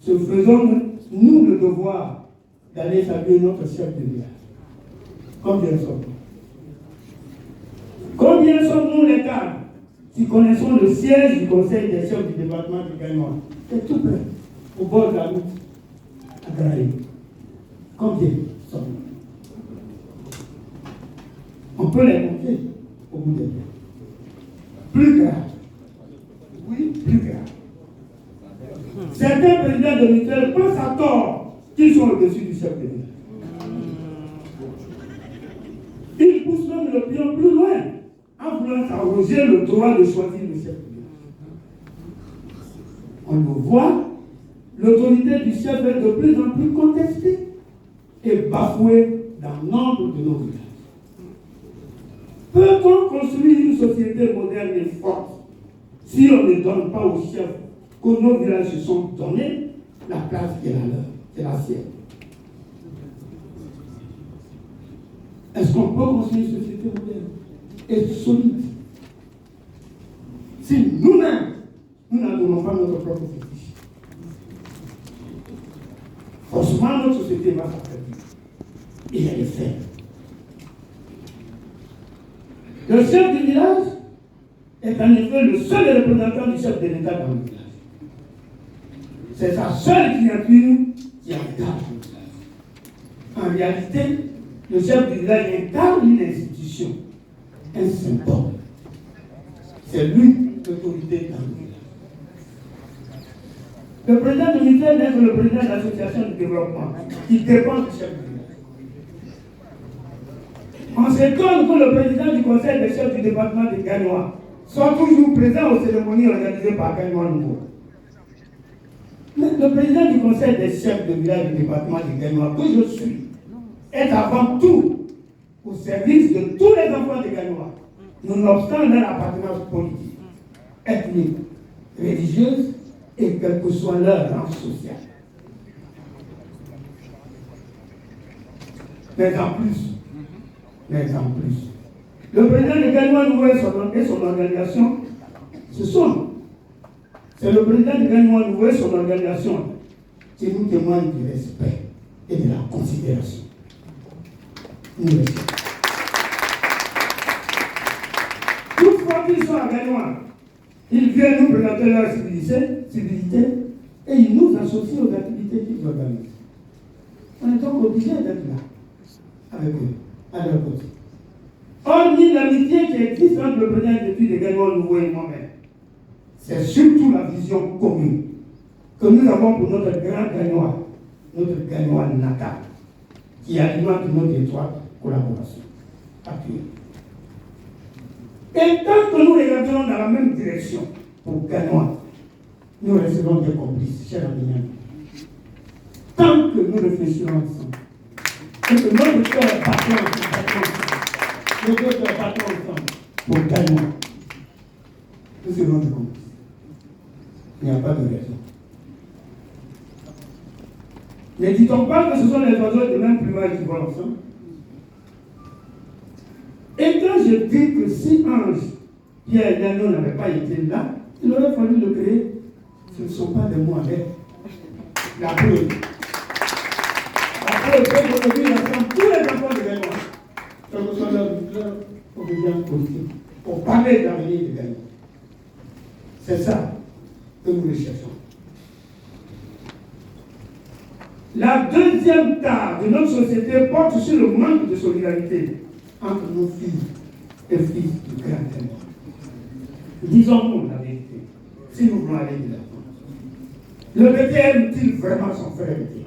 se faisons-nous le devoir d'aller saluer notre chef de village. Combien sommes-nous? Combien sommes-nous les cadres qui connaissons le siège du conseil des chefs du département de Gagnois? C'est tout près, au bord de la route, à Graï. Combien sommes-nous? On peut les compter au bout des temps. Plus grave. Oui, plus grave. Certains présidents de mutuelles pensent à tort qu'ils sont au-dessus du chef de village. Ils poussent même le pion plus loin en voulant s'arroger le droit de choisir le chef de village. On le voit, l'autorité du chef est de plus en plus contestée et bafouée dans nombre de nos villages. Peut-on construire une société moderne et forte si on ne donne pas aux chefs que nos villages se sont donnés la place qui est la leur, qui est la sienne? Est-ce qu'on peut construire une société moderne et solide si nous-mêmes, nous n'adorons pas notre propre fétiche? Forcément, notre société va s'affaiblir. Et elle est faible. Le chef du village est en effet le seul représentant du chef de l'État dans le village. C'est sa seule créature qui encadre le village. En réalité, le chef du village incarne une institution, un symbole. C'est lui l'autorité dans le village. Le président de mutuelle est le président de l'association de développement qui dépend du chef du village. On s'étonne que le président du conseil des chefs du département de Gagnois soit toujours présent aux cérémonies organisées par Gagnois Nouveau. Mais le président du conseil des chefs de village du département de Gagnois, que je suis, est avant tout au service de tous les enfants de Gagnois, nonobstant leur appartenance politique, ethnique, religieuse et quel que soit leur rang social. Mais en plus, le président de Gagnois Nouveau et son organisation, c'est le président de Gagnois Nouveau et son organisation qui nous témoigne du respect et de la considération. Nous respectons. Toutefois qu'ils sont à Gagnois, ils viennent nous présenter leur civilité et ils nous associent aux activités qu'ils organisent. On est donc obligé d'être là, avec eux, à leur côté. Hormis l'amitié qui existe entre le président de Gagnois Nouveau et moi-même, c'est surtout la vision commune que nous avons pour notre grand Gagnois, notre Gagnois natal, qui alimente notre étroite collaboration actuelle. Et tant que nous regardons dans la même direction pour Gagnois, nous resterons des complices, chers amis. Tant que nous réfléchirons ensemble, et que notre cœur battant ensemble pour Gagnois, nous serons des complices. Il n'y a pas de raison. Ne dit-on pas que ce sont les oiseaux de même plumage qui volent ensemble? Et quand je dis que si Ange, Pierre et Daniel n'avaient pas été là, il aurait fallu le créer. Ce ne sont pas des mots avec la preuve. La preuve, c'est qu'aujourd'hui, il y a tous les enfants de Gagnois, quelle que soit leur obédience politique, pour parler de l'avenir de Gagnois. C'est ça que nous recherchons. La deuxième tare de notre société porte sur le manque de solidarité entre nos filles et fils du grand Gagnois. Disons-nous la vérité, si nous voulons aller de l'avant. Le BT aime-t-il vraiment son frère BT?